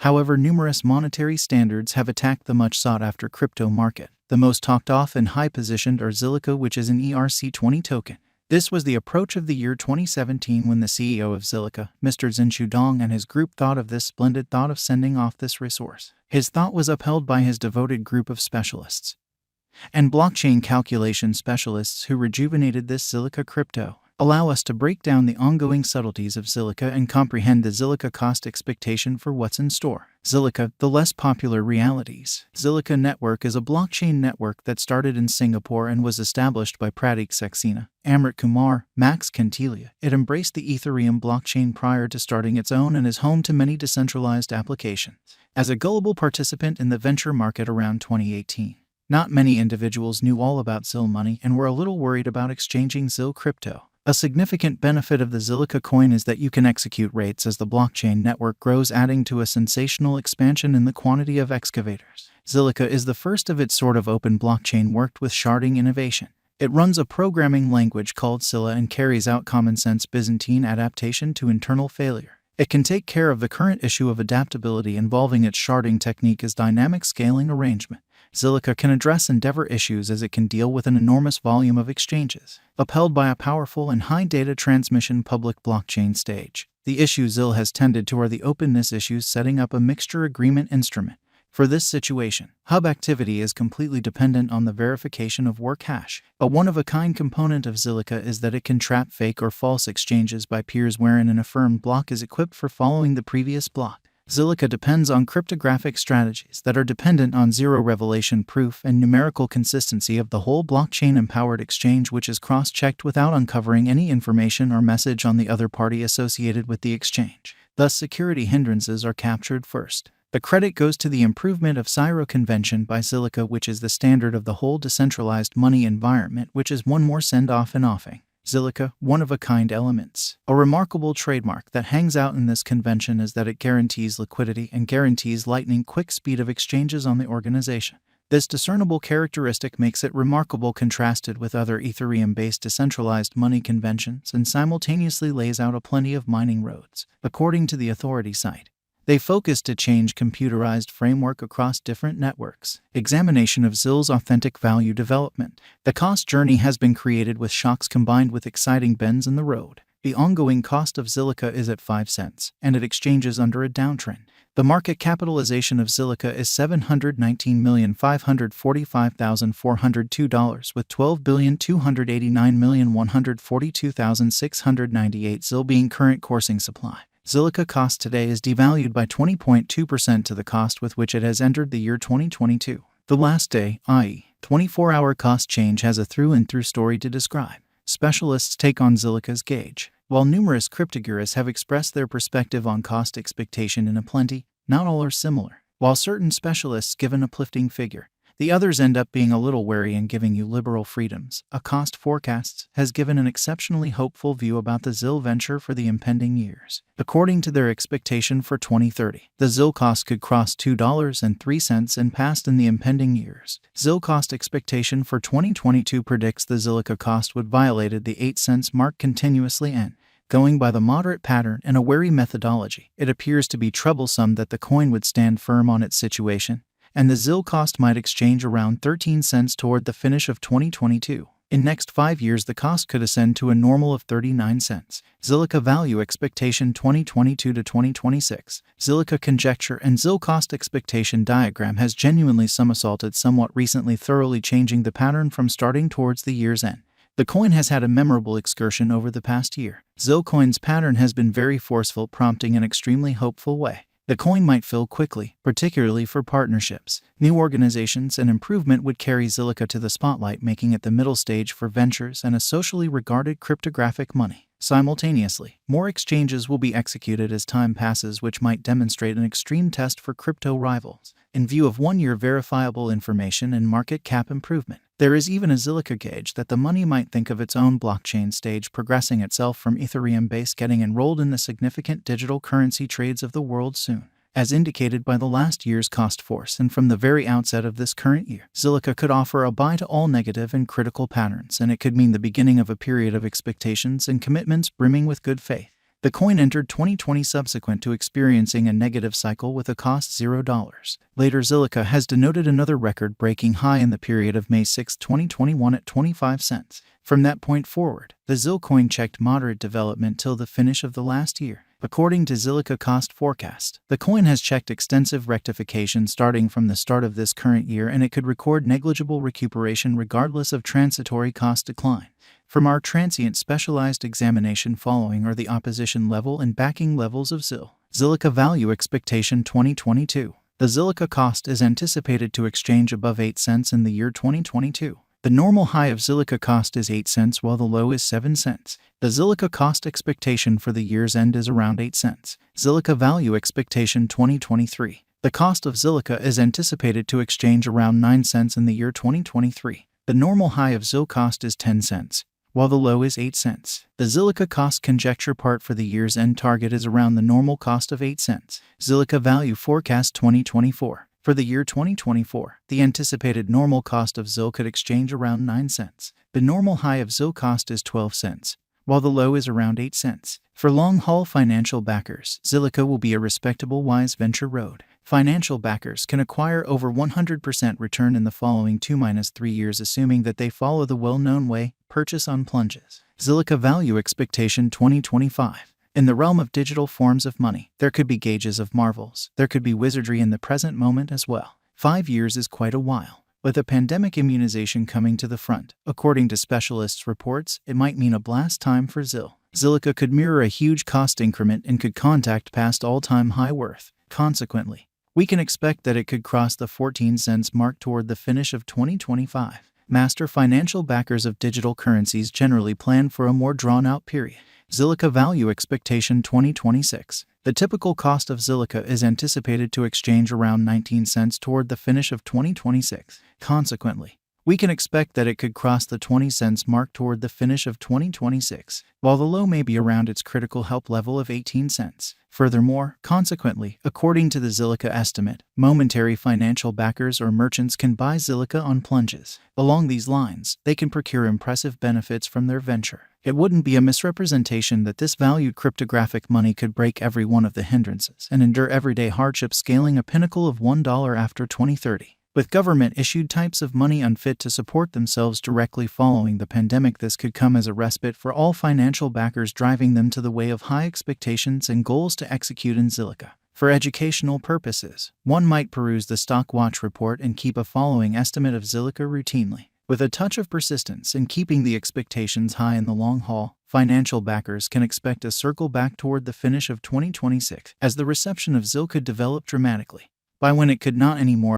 However, numerous monetary standards have attacked the much sought-after crypto market. The most talked-off and high-positioned are Zilliqa, which is an ERC20 token. This was the approach of the year 2017 when the CEO of Zilliqa, Mr. Zinshu Dong, and his group thought of this splendid thought of sending off this resource. His thought was upheld by his devoted group of specialists and blockchain calculation specialists who rejuvenated this Zilliqa crypto. Allow us to break down the ongoing subtleties of Zilliqa and comprehend the Zilliqa cost expectation for what's in store. Zilliqa, the less popular realities. Zilliqa Network is a blockchain network that started in Singapore and was established by Pratik Saxena, Amrit Kumar, Max Cantilia. It embraced the Ethereum blockchain prior to starting its own and is home to many decentralized applications. As a gullible participant in the venture market around 2018, not many individuals knew all about ZIL money and were a little worried about exchanging ZIL crypto. A significant benefit of the Zilliqa coin is that you can execute rates as the blockchain network grows, adding to a sensational expansion in the quantity of excavators. Zilliqa is the first of its sort of open blockchain worked with sharding innovation. It runs a programming language called Scylla and carries out common-sense Byzantine adaptation to internal failure. It can take care of the current issue of adaptability involving its sharding technique as dynamic scaling arrangement. Zilliqa can address endeavor issues as it can deal with an enormous volume of exchanges, upheld by a powerful and high data transmission public blockchain stage. The issues ZIL has tended to are the openness issues, setting up a mixture agreement instrument. For this situation, hub activity is completely dependent on the verification of work hash. A one-of-a-kind component of Zilliqa is that it can trap fake or false exchanges by peers wherein an affirmed block is equipped for following the previous block. Zilliqa depends on cryptographic strategies that are dependent on zero revelation proof and numerical consistency of the whole blockchain-empowered exchange, which is cross-checked without uncovering any information or message on the other party associated with the exchange. Thus, security hindrances are captured first. The credit goes to the improvement of Syro convention by Zilliqa, which is the standard of the whole decentralized money environment, which is one more send-off and offing. Zilliqa, one-of-a-kind elements. A remarkable trademark that hangs out in this convention is that it guarantees liquidity and guarantees lightning-quick speed of exchanges on the organization. This discernible characteristic makes it remarkable contrasted with other Ethereum-based decentralized money conventions and simultaneously lays out a plenty of mining roads. According to the authority site, they focus to change computerized framework across different networks. Examination of ZIL's authentic value development. The cost journey has been created with shocks combined with exciting bends in the road. The ongoing cost of Zilliqa is at 5 cents, and it exchanges under a downtrend. The market capitalization of Zilliqa is $719,545,402 with $12,289,142,698 ZIL being current coursing supply. Zilliqa cost today is devalued by 20.2% to the cost with which it has entered the year 2022. The last day, i.e., 24-hour cost change, has a through-and-through story to describe. Specialists take on Zilliqa's gauge. While numerous cryptogurus have expressed their perspective on cost expectation in a plenty, not all are similar. While certain specialists give an uplifting figure, the others end up being a little wary and giving you liberal freedoms. A Cost Forecasts has given an exceptionally hopeful view about the ZIL venture for the impending years. According to their expectation for 2030, the ZIL cost could cross $2.03 and past in the impending years. ZIL cost expectation for 2022 predicts the Zilliqa cost would violate the 8 cents mark continuously and, going by the moderate pattern and a wary methodology, it appears to be troublesome that the coin would stand firm on its situation, and the ZIL cost might exchange around 13 cents toward the finish of 2022. In next 5 years, the cost could ascend to a normal of 39 cents. Zilliqa value expectation 2022 to 2026. Zilliqa conjecture and ZIL cost expectation diagram has genuinely somersaulted somewhat recently, thoroughly changing the pattern from starting towards the year's end. The coin has had a memorable excursion over the past year. ZIL coin's pattern has been very forceful, prompting an extremely hopeful way. The coin might fill quickly, particularly for partnerships, new organizations, and improvement would carry Zilliqa to the spotlight, making it the middle stage for ventures and a socially regarded cryptographic money. Simultaneously, more exchanges will be executed as time passes, which might demonstrate an extreme test for crypto rivals. In view of 1-year verifiable information and market cap improvement, there is even a Zilliqa gauge that the money might think of its own blockchain stage, progressing itself from Ethereum base, getting enrolled in the significant digital currency trades of the world soon. As indicated by the last year's cost force and from the very outset of this current year, Zilliqa could offer a buy to all negative and critical patterns, and it could mean the beginning of a period of expectations and commitments brimming with good faith. The coin entered 2020 subsequent to experiencing a negative cycle with a cost $0. Later, Zilliqa has denoted another record-breaking high in the period of May 6, 2021 at 25 cents. From that point forward, the ZIL coin checked moderate development till the finish of the last year. According to Zilliqa cost forecast, the coin has checked extensive rectification starting from the start of this current year, and it could record negligible recuperation regardless of transitory cost decline. From our transient specialized examination following are the opposition level and backing levels of ZIL. Zilliqa value expectation 2022. The Zilliqa cost is anticipated to exchange above 8 cents in the year 2022. The normal high of Zilliqa cost is 8 cents while the low is 7 cents. The Zilliqa cost expectation for the year's end is around 8 cents. Zilliqa value expectation 2023. The cost of Zilliqa is anticipated to exchange around 9 cents in the year 2023. The normal high of ZIL cost is 10 cents, while the low is 8 cents. The Zilliqa cost conjecture part for the year's end target is around the normal cost of 8 cents. Zilliqa value forecast 2024. For the year 2024, the anticipated normal cost of ZIL could exchange around 9 cents. The normal high of ZIL cost is 12 cents, while the low is around 8 cents. For long-haul financial backers, Zilliqa will be a respectable wise venture road. Financial backers can acquire over 100% return in the following 2-3 years assuming that they follow the well-known way, purchase on plunges. Zilliqa value expectation 2025. In the realm of digital forms of money, there could be gauges of marvels. There could be wizardry in the present moment as well. 5 years is quite a while. With a pandemic immunization coming to the front, according to specialists' reports, it might mean a blast time for ZIL. Zilliqa could mirror a huge cost increment and could contact past all-time high worth. Consequently, we can expect that it could cross the 14 cents mark toward the finish of 2025. Master financial backers of digital currencies generally plan for a more drawn-out period. Zilliqa value expectation 2026. The typical cost of Zilliqa is anticipated to exchange around 19 cents toward the finish of 2026. Consequently, we can expect that it could cross the 20 cents mark toward the finish of 2026, while the low may be around its critical help level of 18 cents. Furthermore, consequently, according to the Zilliqa estimate, momentary financial backers or merchants can buy Zilliqa on plunges. Along these lines, they can procure impressive benefits from their venture. It wouldn't be a misrepresentation that this valued cryptographic money could break every one of the hindrances and endure everyday hardship, scaling a pinnacle of $1 after 2030. With government-issued types of money unfit to support themselves directly following the pandemic, this could come as a respite for all financial backers, driving them to the way of high expectations and goals to execute in Zilliqa. For educational purposes, one might peruse the Stock Watch report and keep a following estimate of Zilliqa routinely. With a touch of persistence and keeping the expectations high in the long haul, financial backers can expect a circle back toward the finish of 2026 as the reception of ZIL could develop dramatically. By when it could not anymore